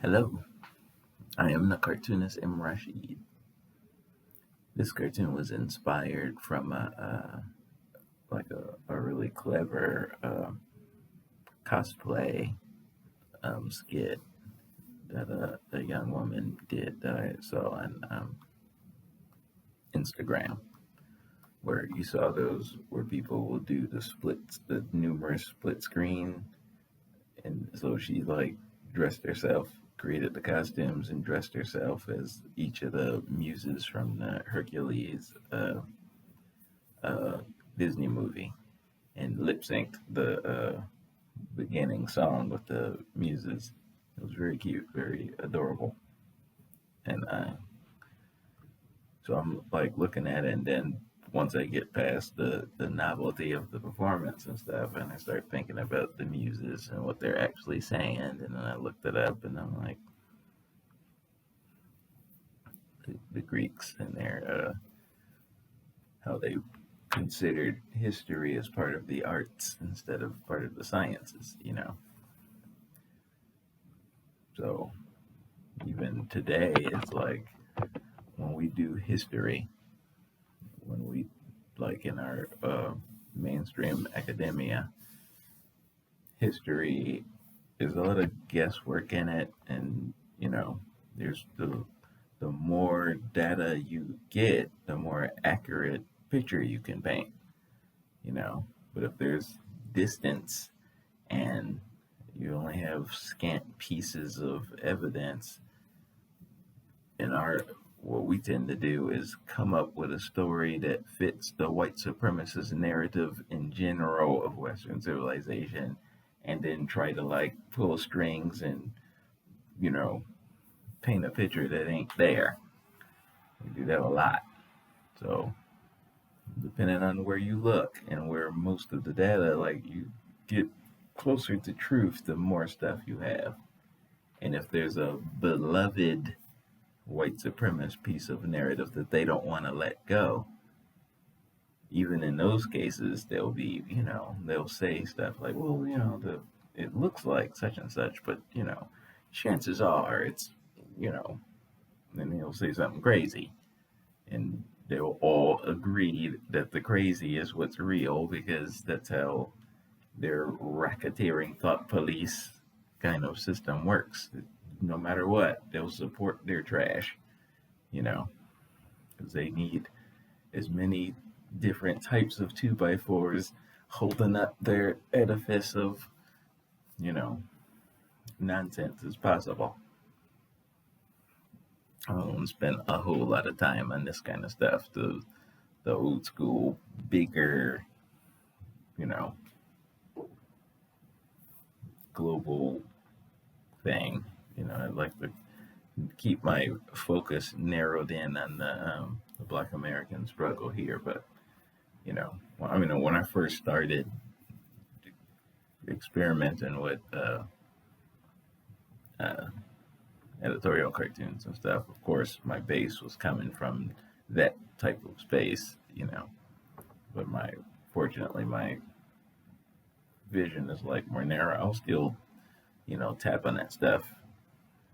Hello, I am the cartoonist M. Rashid. This cartoon was inspired from a really clever cosplay skit that a young woman did that I saw on Instagram, where you saw those where people will do the numerous split screen, and so she like dressed herself, created the costumes, and dressed herself as each of the muses from the Hercules uh, Disney movie, and lip synced the beginning song with the muses. It was very cute, very adorable, and so I'm like looking at it, and then once I get past the novelty of the performance and stuff, and I start thinking about the muses and what they're actually saying, and then I looked it up, and I'm like, the Greeks and their how they considered history as part of the arts instead of part of the sciences. So even today, it's like when we do history, when we like in our mainstream academia, history is a lot of guesswork in it, and there's the more data you get, the more accurate picture you can paint. But if there's distance and you only have scant pieces of evidence, in our what we tend to do is come up with a story that fits the white supremacist narrative in general of Western civilization, and then try to like pull strings and you know paint a picture that ain't there. We do that a lot. So depending on where you look and where most of the data, like you get closer to truth, the more stuff you have. And if there's a beloved white supremacist piece of narrative that they don't want to let go, even in those cases, they'll be, they'll say stuff like, well, it looks like such and such, but, chances are it's, you know, then he'll say something crazy. And they'll all agree that the crazy is what's real because that's how their racketeering thought police kind of system works. No matter what, they'll support their trash, because they need as many different types of 2x4s holding up their edifice of, you know, nonsense as possible. I won't spend a whole lot of time on this kind of stuff. The old school, bigger, you know, global thing. I'd like to keep my focus narrowed in on the Black American struggle here. But when I first started experimenting with uh, editorial cartoons and stuff, of course, my base was coming from that type of space. But fortunately, my vision is like more narrow. I'll still, tap on that stuff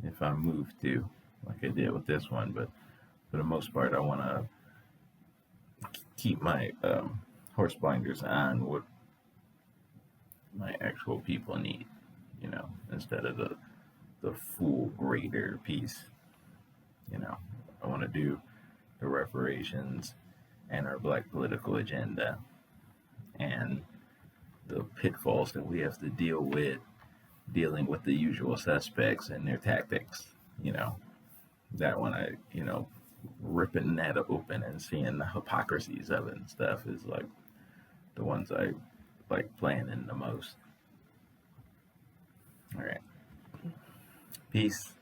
if I move to, like I did with this one. But for the most part, I want to keep my horse blinders on what my actual people need, instead of the full greater piece. I want to do the reparations and our black political agenda and the pitfalls that we have to deal with dealing with the usual suspects and their tactics. That one ripping that open and seeing the hypocrisies of it and stuff is like the ones I like playing in the most. All right. Peace.